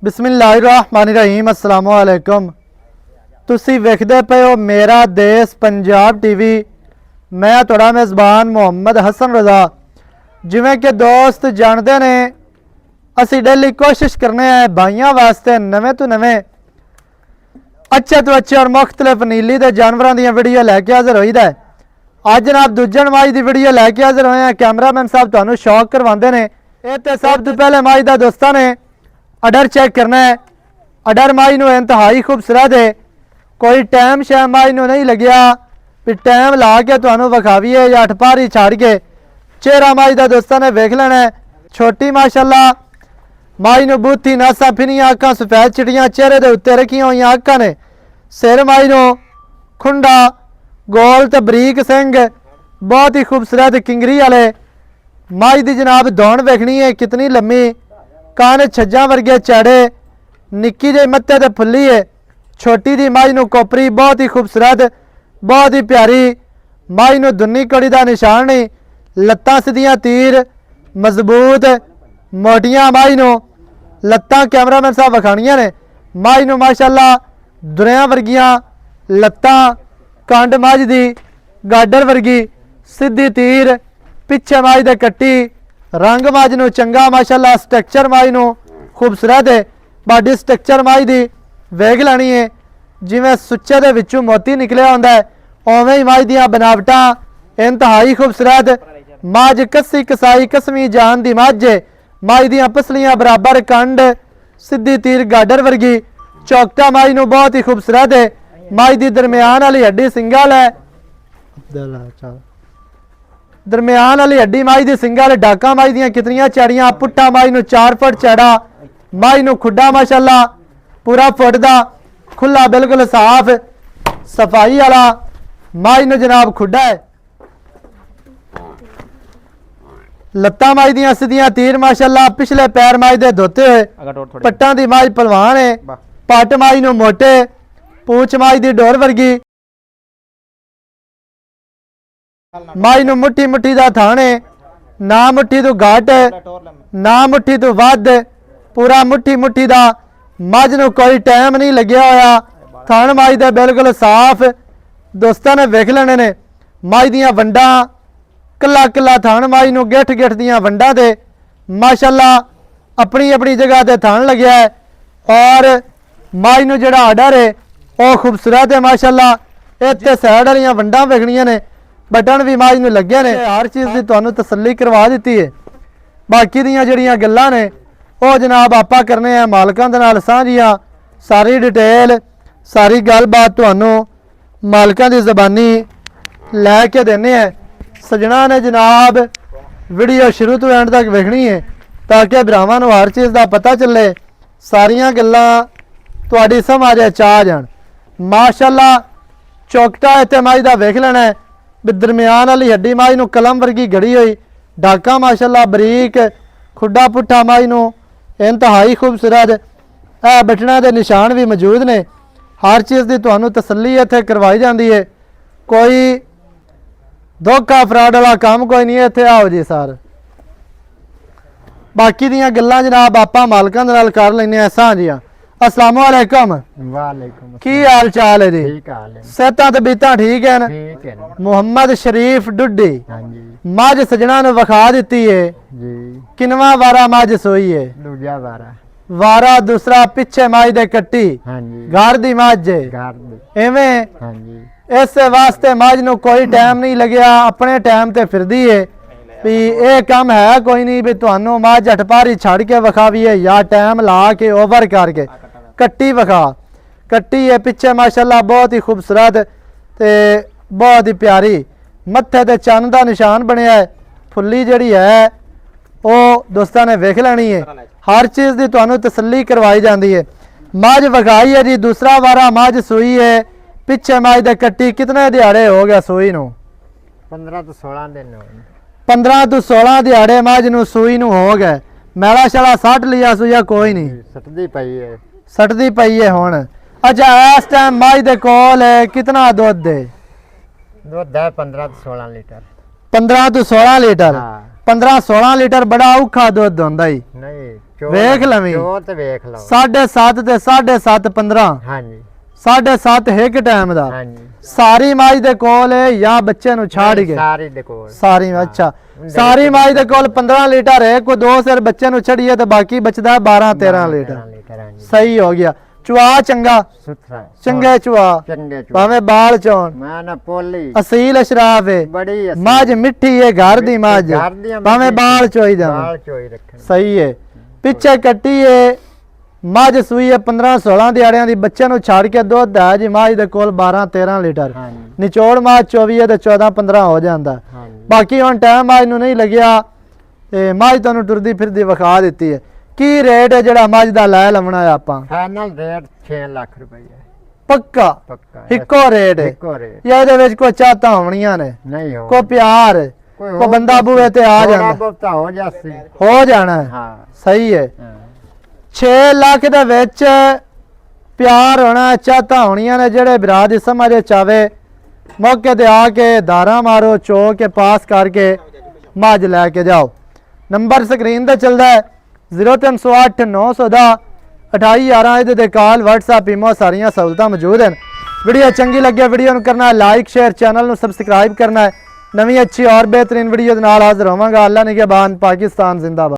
बिस्मिल्लाहिर्रहमानिर्रहीम अस्सलाम वालेकुम। तुसी वेखदे पे हो मेरा देश पंजाब टीवी। मैं तुहाड़ा मेज़बान मुहम्मद हसन रज़ा। जिवें कि दोस्त जानते ने असी डेली कोशिश करने हैं भाइयों वास्ते नवे तो नवे अच्छे तो अच्छे और मुख्तलिफ नीली के जानवरों दी वीडियो लैके हाजिर होईदा है। अज जनाब दूजे माई की वीडियो लैके हाजिर होए हैं। कैमरामैन साहब तुहानू शौक करवाते हैं। ये तो सब तो पहले माई का दोस्तों ने अडर चेक करना है। अडर माई नू इंतहाई खूबसूरत है। कोई टाइम शैम माई नू नहीं लग्या भी टाइम ला के तुहानू विखावीए या अठपारी छाड़ के चेहरा माई का दोस्तों ने वेख लेना है। छोटी माशाल्लाह माई नू बूथी नासा फिनिया अक्खां सफेद चिटियां चेहरे के उत्ते रखियां हुई अक्खां ने। सिर माई नू खुंडा गोल तो बरीक सिंग बहुत ही खूबसूरत किंगरी वाले। माई की जनाब दौड़ वेखनी है कितनी लम्मी। कान छज्जा वर्गे चैड़े निक्की जी मत्थे ते फुल्ली है। छोटी जी माई नू कोपरी बहुत ही खूबसूरत बहुत ही प्यारी। माई नू दुन्नी कड़ी का निशान नहीं। लत्तां सीधियां तीर मजबूत मोटियां माई नू लत्तां कैमरामैन साहब विखाणियां ने। माई नू माशाल्लाह दुरियां वर्गियां लत्तां कंड मझ दी गाडर वर्गी सीधी तीर पिछे माई दे कट्टी रंग मझ नू चंगा माशाल्लाह स्ट्रक्चर माई नू खूबसूरत है। बॉडी स्ट्रक्चर माई दी वेख लैनी है जिवें सुच्चे दे विचों मोती निकलिया हुंदा है उवें ही माई दियां बनावटां इंतहाई खूबसूरत। मझ कसी कसाई कसमी जान दी मझ है। माई दियां पसलियां बराबर कंड सीधी तीर गाडर वर्गी चौकटा माई नू बहुत ही खूबसूरत है। माई दी दरम्यान वाली हड्डी सिंगल है। दरम्यान वाली हड्डी माई दी सिंगल डाका माई दियां कितनियां चैड़ियां। पुट्ठा माई नू 4 फुट चैड़ा। माई नू खुड्डा माशाल्लाह पूरा फुट दा खुला बिल्कुल साफ सफाई वाला माई नू जनाब खुड्डा है। लत्तां माई दियां सीधियां तीर माशाल्लाह पिछले पैर माई दे धोते हुए। पट्टां दी माई पलवान है। पट माई नू मोटे पूछ माई दी डोर वर्गी। माई नू मुट्ठी मुट्ठी दा थान है। ना मुट्ठी तो घट ना मुट्ठी तो वध पूरा मुट्ठी मुट्ठी दा। मझ नू कोई टाइम नहीं लग्या होया। थान माई दे बिल्कुल साफ दोस्तों ने वेख लेने ने। माई दियां वंडां कला कला थान माई नू गिठ गिठ दियां वंडां दे माशाल्लाह अपनी अपनी जगह ते थान लग्या है। और माई नू जिहड़ा आर्डर है वह खूबसूरत है माशाल्लाह। इत्ते साइड वालियां वंडां वेखणियां ने बटन भी माई नू लगे ने। हर चीज़ की तुहानू तसल्ली करवा दी है। बाकी दियां जिहड़ियां गल्लां ने वो जनाब आपां करने हैं मालकां दे नाल सांझियां। सारी डिटेल सारी गलबात तुहानू मालकां दी ज़बानी लैके देने हैं। सजना ने जनाब वीडियो शुरू तो एंड तक वेखनी है ताकि भरावां नू हर चीज़ का पता चले। सारियां गल्लां तुहाडी समझ आ जाण। माशाल्लाह चौकटा इत्ते माई दा वेख लेना है भी दरम्यान वाली हड्डी माई नू कलम वर्गी घड़ी हुई। डाका माशाल्लाह बरीक खुड्डा पुट्ठा माई नू इंतहाई खूबसूरत। बटना के निशान भी मौजूद ने। हर चीज़ की तुहानू तसल्ली इत्थे करवाई जाती है। कोई धोखा फ्रॉड वाला काम कोई नहीं है इत्थे। आओ जी सर बाकी दियां गल्लां जनाब आपां मालकां दे नाल कर लैने सांझियां। अस्सलाम वालेकुम। वालेकुम की हाल चाल है जी? ठीक हाल है। सेहतां ते बीतां ठीक है ना? ठीक है मुहम्मद शरीफ डुड्डी हाँ जी मझ सजना ने विखा दी है। जी किनवा वारा मझ सोई है? दूजा वारा वारा दूसरा पिछे मझ दे कट्टी हाँ जी घर दी मझ घर दी इवें। हाँ जी इस वास्ते मझ नू कोई टाइम नहीं लग्या अपने टाइम ते फिरदी है भी ये काम है कोई नहीं भी तुहानू मझ अठपारी छड़ के विखावीए या टाइम ला के ओवर करके कट्टी विखा। कट्टी है पिछे माशाल्लाह बहुत ही खूबसूरत ते बहुत ही प्यारी। मत्थे ते चंद का निशान बनया है। फुल्ली जिहड़ी है वो दोस्तों ने वेख लेनी है। हर चीज़ की तुहानू तसल्ली करवाई जाती है। मझ विखाई है जी दूसरा वारा मझ सूई है पिछे मझ दे कट्टी। कितने दिहाड़े हो गया सूई नू? 15 तो 16 दिन हो 15 तो 16 दिहाड़े मझ नू सूई नू हो गए। मैला शाला सट लिया सूया कोई नहीं सटदी पई है सटदी पई है हुण। अच्छा इस टाइम मझ दे कोल कितना दुध है? दूध है 15 तो 16 लीटर। 15 तो 16 लीटर। हाँ 15-16 ਲੀਟਰ ਬੜਾ ਔਖਾ ਦੁੱਧ ਹੁੰਦਾ ਈ। ਨਹੀਂ ਵੇਖ ਲਵੀਂ। ਚੋ ਤੇ ਵੇਖ ਲਓ। 7.5 ਤੇ 7.5 15 ਹਾਂਜੀ 7.5 ਇੱਕ ਟਾਈਮ ਦਾ। ਹਾਂਜੀ ਸਾਰੀ ਮਾਈ ਦੇ ਕੋਲ ਹੈ ਜਾਂ ਬੱਚੇ ਨੂੰ ਛੱਡ ਕੇ? ਸਾਰੀ ਦੇ ਕੋਲ। ਸਾਰੀ ਅੱਛਾ ਸਾਰੀ ਮਾਈ ਦੇ ਕੋਲ 15 ਲੀਟਰ ਹੈ, ਕੋਈ 2 ਸਿਰ ਬੱਚੇ ਨੂੰ ਛੜੀਏ ਤੇ ਬਾਕੀ ਬਚਦਾ 12-13 ਲੀਟਰ। ਹਾਂਜੀ ਸਹੀ ਹੋ ਗਿਆ। ਚੁਆ ਚੰਗਾ ਸੁਥਰਾ ਚੰਗੇ ਚੁਆ ਚੰਗੇ ਚੋ। ਭਾਵੇਂ ਬਾਲ ਚੋਣ ਮੈਂ ਨਾ ਪੋਲੀ ਅਸੀਲ ਅਸ਼ਰਾਫ ਹੈ। ਬੜੀ ਮੱਝ ਮਿੱਠੀ ਹੈ, ਘਰ ਦੀ ਮੱਝ, ਘਰ ਦੀਆਂ ਭਾਵੇਂ ਮਿੱਠੀ। ਬਾਲ ਚੋਈ ਜਾਵੇ। ਬਾਲ ਚੋਈ ਰੱਖਣ। ਸਹੀ ਹੈ। ਪਿੱਛੇ ਕੱਟੀ ਹੈ, ਮੱਝ ਸੂਈ ਹੈ 15-16 ਦਿਹਾੜਿਆਂ ਦੀ, ਬੱਚੇ ਨੂੰ ਛੱਡ ਕੇ ਦੁੱਧ ਹੈ ਜੀ ਮੱਝ ਦੇ ਕੋਲ 12-13 ਲੀਟਰ। ਹਾਂਜੀ ਨਿਚੋੜ ਮੱਝ 24 ਹੈ ਤੇ 14-15 ਹੋ ਜਾਂਦਾ। ਹਾਂਜੀ ਬਾਕੀ ਹੁਣ ਟਾਈਮ ਮੱਝ ਨੂੰ ਨਹੀਂ ਲੱਗਿਆ ਤੇ ਮੱਝ ਤੁਹਾਨੂੰ ਟੁਰਦੀ ਫਿਰਦੀ ਵਿਖਾ ਦਿੱਤੀ ਹੈ। ਕੀ ਰੇਟ ਹੈ ਜਿਹੜਾ ਮੱਝ ਦਾ ਲੈ ਲਵਣਾ ਹੈ ਆਪਾਂ? ਫਾਈਨਲ ਰੇਟ 6 ਲੱਖ ਰੁਪਏ ਪੱਕਾ ਪੱਕਾ। ਇੱਕੋ ਰੇਟ ਹੈ ਇੱਕੋ ਰੇਟ ਜਾਂ ਇਹਦੇ ਵਿੱਚ ਕੋਈ ਚਾਹਤਾਂ ਹੋਣੀਆਂ ਨੇ? ਨਹੀਂ ਹੋ ਕੋਈ ਪਿਆਰ ਹੈ, ਕੋਈ ਬੰਦਾ ਬੂਹੇ ਤੇ ਆ ਥੋੜਾ ਜਾਂਦਾ, ਬਹੁਤਾ ਹੋ ਜਾਸੀ। ਹੋ ਜਾਣਾ ਹੈ। ਹਾਂ ਸਹੀ ਹੈ। ਹਾਂ 6 ਲੱਖ ਦੇ ਵਿੱਚ ਪਿਆਰ ਹੋਣਾ, ਚਾਹਤਾਂ ਹੋਣੀਆਂ ਨੇ। ਜਿਹੜੇ ਭਰਾ ਦੀ ਸਮਝ ਚਾਵੇ ਮੌਕੇ ਤੇ ਆ ਕੇ ਧਾਰਾ ਮਾਰੋ, ਚੋ ਕੇ ਪਾਸ ਕਰਕੇ ਮੱਝ ਲੈ ਕੇ ਜਾਓ। ਨੰਬਰ ਸਕਰੀਨ ਤੇ ਚੱਲਦਾ ਹੈ 0308 910 2811। ਇਹਦੇ ਤੇ ਕਾਲ WhatsApp ਈਮੋ ਸਾਰੀਆਂ ਸਹੂਲਤਾਂ ਮੌਜੂਦ ਹਨ। ਵੀਡੀਓ ਚੰਗੀ ਲੱਗੇ ਵੀਡੀਓ ਨੂੰ ਕਰਨਾ ਲਾਈਕ ਸ਼ੇਅਰ, ਚੈਨਲ ਨੂੰ ਸਬਸਕ੍ਰਾਈਬ ਕਰਨਾ ਹੈ। ਨਵੀਂ ਅੱਛੀ ਔਰ ਬਿਹਤਰੀਨ ਵੀਡੀਓ ਦੇ ਨਾਲ ਹਾਜ਼ਰ ਹੋਵਾਂਗਾ। ਅੱਲਾ ਨਿਗਹਿਬਾਨ, ਪਾਕਿਸਤਾਨ ਜ਼ਿੰਦਾਬਾਦ।